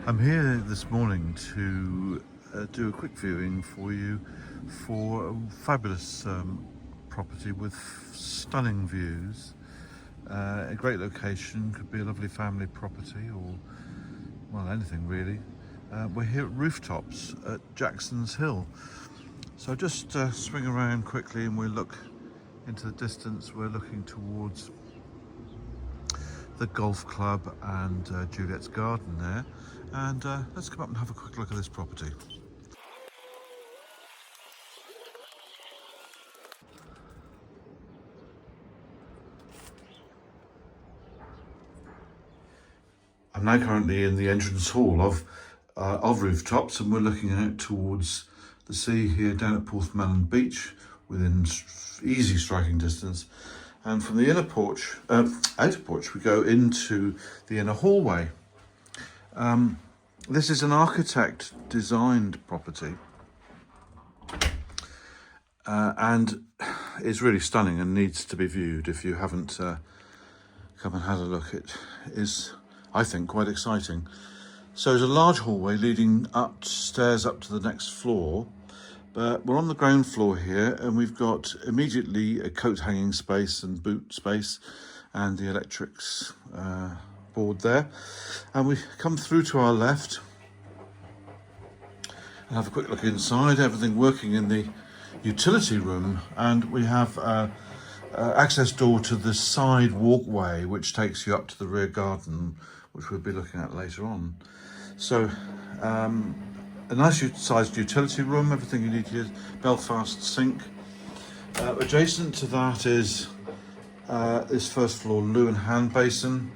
I'm here this morning to do a quick viewing for you for a fabulous property with stunning views. A great location, could be a lovely family property or, well, anything really. We're here at Rooftops at Jackson's Hill. So just swing around quickly and we'll look into the distance. We're looking towards the golf club and Juliet's garden there. And let's come up and have a quick look at this property. I'm now currently in the entrance hall of Rooftops, and we're looking out towards the sea here down at Porthmelon Beach, within easy striking distance. And from the outer porch, we go into the inner hallway. This is an architect designed property, and it's really stunning and needs to be viewed. If you haven't come and had a look, it is, I think, quite exciting. So there's a large hallway leading upstairs up to the next floor, but we're on the ground floor here, and we've got immediately a coat hanging space and boot space and the electrics board there. And we come through to our left and have a quick look inside. Everything working in the utility room, and we have access door to the side walkway which takes you up to the rear garden, which we'll be looking at later on. So a nice sized utility room, everything you need here. Belfast sink. Adjacent to that is this first floor loo and hand basin.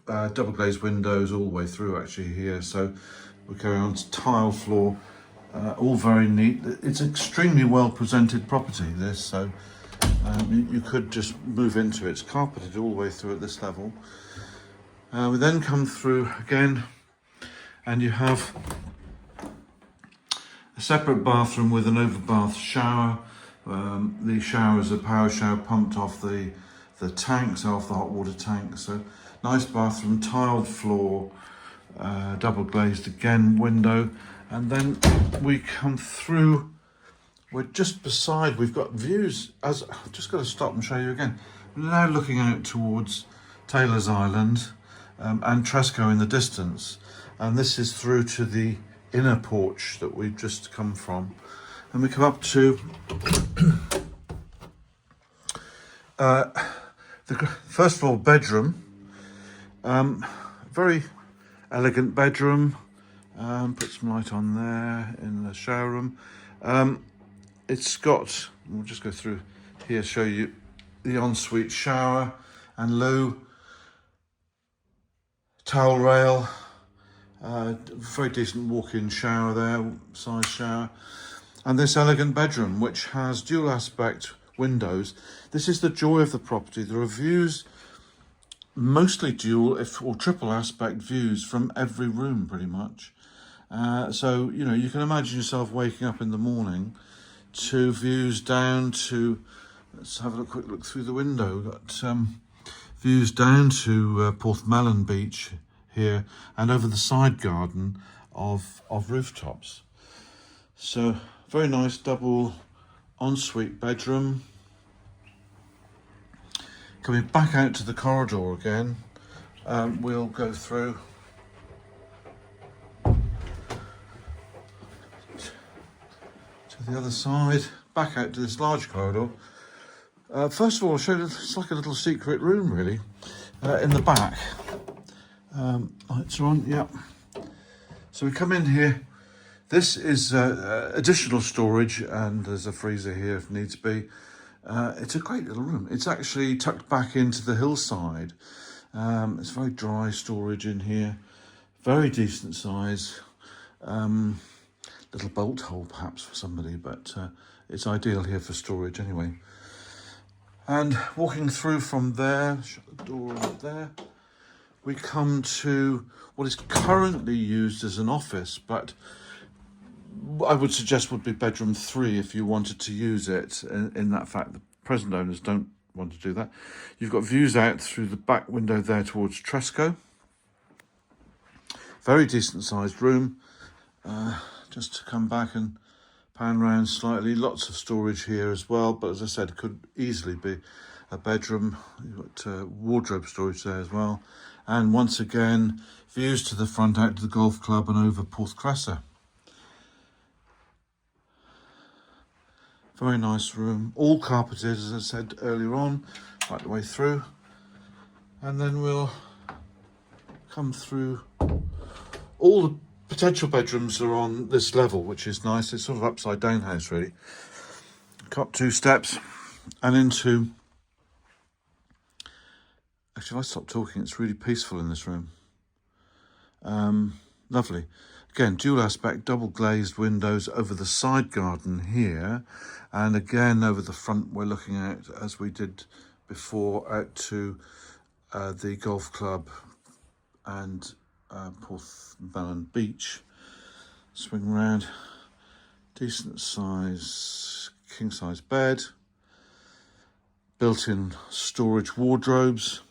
Double glazed windows all the way through actually here. So we carry on to tile floor, all very neat. It's extremely well presented property, this, so you could just move into it. It's carpeted all the way through at this level. We then come through again, and you have a separate bathroom with an overbath shower. The shower is a power shower pumped off the tanks, off the hot water tank. So nice bathroom, tiled floor, double glazed again window. And then we come through, we're just beside, we've got views, as I've just got to stop and show you again. We're now looking out towards Taylor's Island and Tresco in the distance. And this is through to the inner porch that we've just come from. And we come up to the first floor bedroom. Very elegant bedroom. Put some light on there in the shower room. It's got, we'll just go through here, show you the ensuite shower and low towel rail. Very decent walk-in shower there, size shower. And this elegant bedroom, which has dual aspect windows. This is the joy of the property. There are views, mostly dual or triple aspect views from every room pretty much. So, you know, you can imagine yourself waking up in the morning to views down to, let's have a quick look through the window. Got views down to Porthmelon Beach here and over the side garden of Rooftops. So very nice double ensuite bedroom. Coming back out to the corridor again, we'll go through to the other side, back out to this large corridor. First of all, I'll show you, it's like a little secret room really, in the back. Lights are on, yeah. So we come in here. This is additional storage, and there's a freezer here if needs be. It's a great little room. It's actually tucked back into the hillside. It's very dry storage in here. Very decent size. Little bolt hole perhaps for somebody, but it's ideal here for storage anyway. And walking through from there, shut the door right there, we come to what is currently used as an office, but I would suggest would be bedroom 3 if you wanted to use it, in that fact the present owners don't want to do that. You've got views out through the back window there towards Tresco. Very decent sized room. Just to come back and pan round slightly, lots of storage here as well, but as I said, could easily be a bedroom. You've got wardrobe storage there as well. And once again, views to the front out to the golf club and over Porthcressa. Very nice room, all carpeted, as I said earlier on, right the way through. And then we'll come through. All the potential bedrooms are on this level, which is nice. It's sort of upside down house, really. Got 2 steps and into... Actually, if I stop talking, it's really peaceful in this room. Lovely. Again, dual aspect, double glazed windows over the side garden here. And again, over the front, we're looking out, as we did before, out to the golf club and Porthmelon Beach. Swing round. Decent size, king size bed. Built-in storage wardrobes.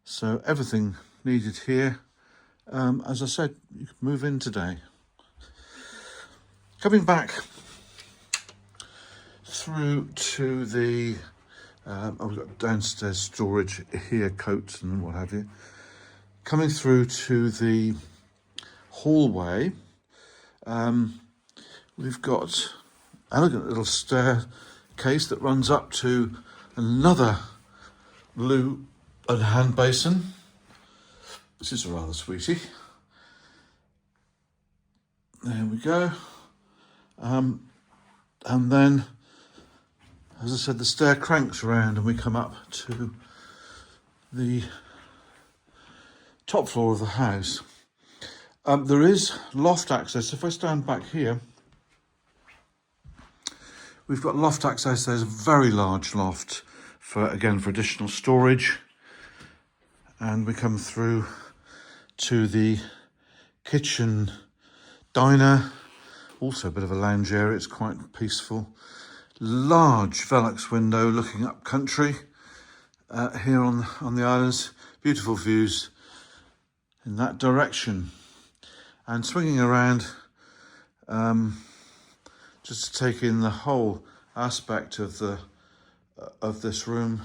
So everything needed here. As I said, you can move in today. Coming back through to the, we've got downstairs storage here, coats and what have you. Coming through to the hallway, we've got elegant little staircase that runs up to another loo and hand basin. This is a rather sweetie. There we go. And then, as I said, the stair cranks around and we come up to the top floor of the house. There is loft access. If I stand back here, we've got loft access. There's a very large loft for additional storage. And we come through to the kitchen diner, also a bit of a lounge area. It's quite peaceful. Large Velux window looking up country here on the islands. Beautiful views in that direction. And swinging around, just to take in the whole aspect of this room.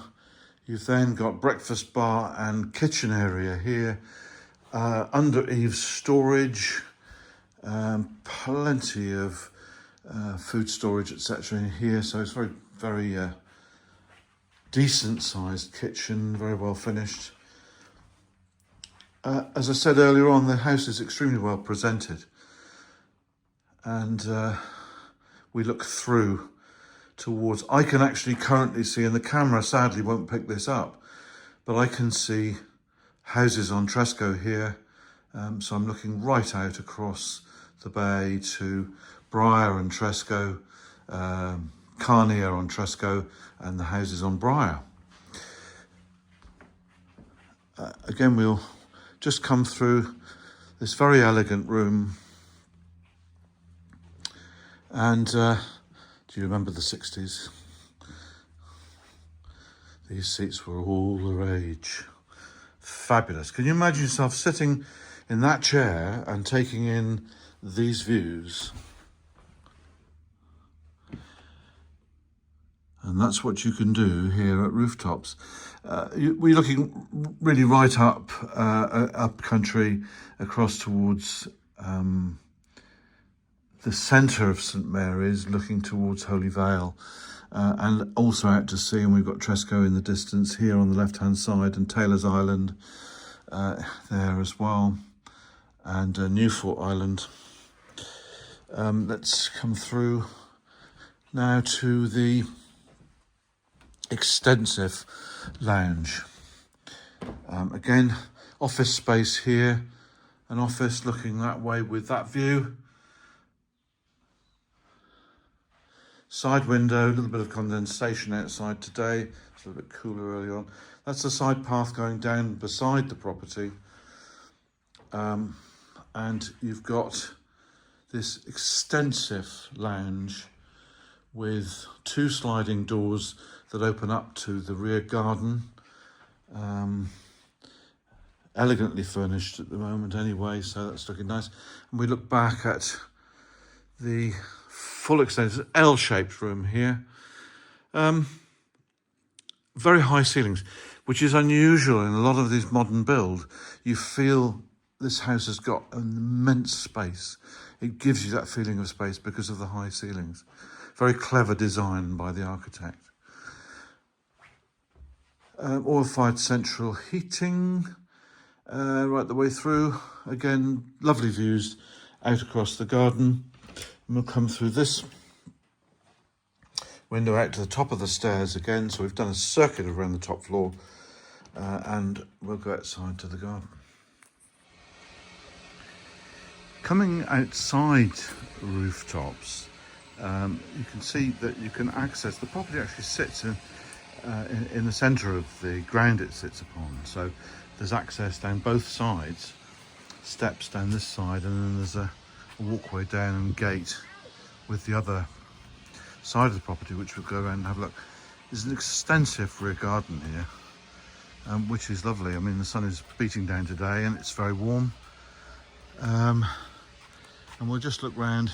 You've then got breakfast bar and kitchen area here. Under eaves storage, plenty of food storage, etc. in here. So it's very, very decent sized kitchen, very well finished. As I said earlier on, the house is extremely well presented. And we look through towards, I can actually currently see, and the camera sadly won't pick this up, but I can see houses on Tresco here. So I'm looking right out across the bay to Briar and Tresco, Carnier on Tresco, and the houses on Briar. Again, we'll just come through this very elegant room. And do you remember the 60s? These seats were all the rage. Fabulous. Can you imagine yourself sitting in that chair and taking in these views? And that's what you can do here at Rooftops. We're looking really right up country, across towards the centre of St Mary's, looking towards Holy Vale, and also out to sea. And we've got Tresco in the distance here on the left-hand side, and Taylor's Island there as well, and Newfort Island. Let's come through now to the extensive lounge. Again, office space here, an office looking that way with that view. Side window, a little bit of condensation outside today. It's a little bit cooler early on. That's the side path going down beside the property. And you've got this extensive lounge with 2 sliding doors that open up to the rear garden. Elegantly furnished at the moment anyway, so that's looking nice. And we look back at the full extent L-shaped room here. Very high ceilings, which is unusual in a lot of these modern builds. You feel this house has got an immense space. It gives you that feeling of space because of the high ceilings. Very clever design by the architect. Oil-fired central heating right the way through. Again, lovely views out across the garden. And we'll come through this window out to the top of the stairs again. So we've done a circuit around the top floor and we'll go outside to the garden. Coming outside rooftops, you can see that you can access, the property actually sits in the centre of the ground it sits upon. So there's access down both sides, steps down this side, and then there's a walkway down and gate with the other side of the property, which we'll go around and have a look. There's an extensive rear garden here, which is lovely. I mean, the sun is beating down today and it's very warm. And we'll just look round.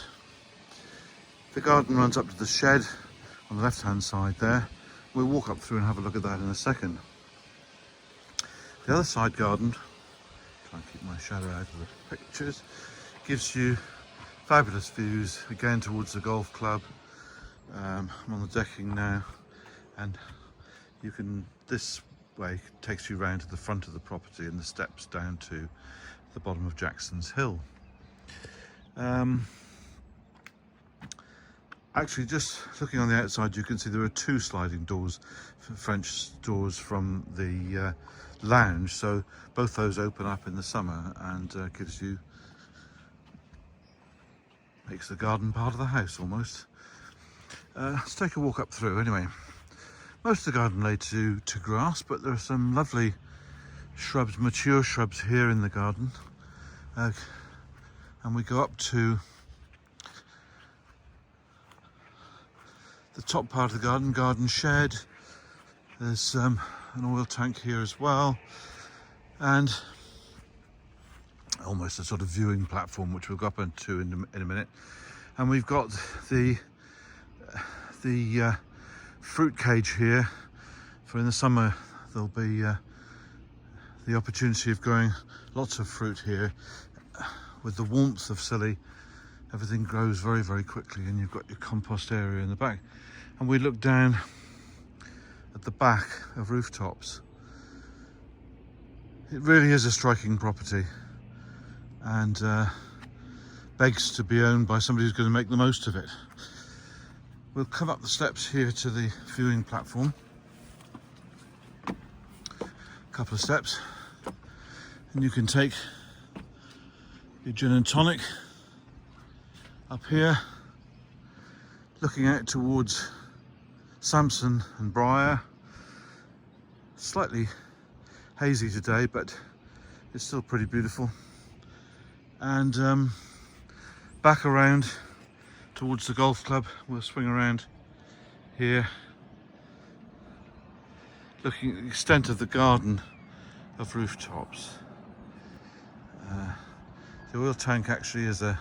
The garden runs up to the shed on the left hand side there. We'll walk up through and have a look at that in a second. The other side garden, try and keep my shadow out of the pictures, gives you fabulous views again towards the golf club. I'm on the decking now, and you can, this way takes you round to the front of the property and the steps down to the bottom of Jackson's Hill. Actually, just looking on the outside, you can see there are 2 sliding doors, French doors from the lounge, so both those open up in the summer and makes the garden part of the house almost. Let's take a walk up through anyway. Most of the garden laid to grass, but there are some lovely shrubs, mature shrubs here in the garden. And we go up to the top part of the garden shed. There's an oil tank here as well, and almost a sort of viewing platform, which we'll go up into in a minute. And we've got the fruit cage here. For in the summer there'll be the opportunity of growing lots of fruit here. With the warmth of Scilly, everything grows very, very quickly, and you've got your compost area in the back. And we look down at the back of rooftops. It really is a striking property, and begs to be owned by somebody who's going to make the most of it. We'll come up the steps here to the viewing platform. A couple of steps, and you can take your gin and tonic up here, looking out towards Sampson and Briar. Slightly hazy today, but it's still pretty beautiful. And back around towards the golf club, we'll swing around here, looking at the extent of the garden of rooftops. The oil tank actually is a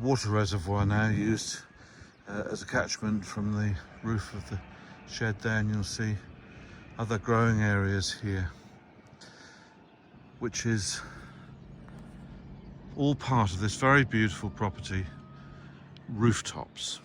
water reservoir now, used as a catchment from the roof of the shed there, and you'll see other growing areas here, which is all part of this very beautiful property, Rooftops.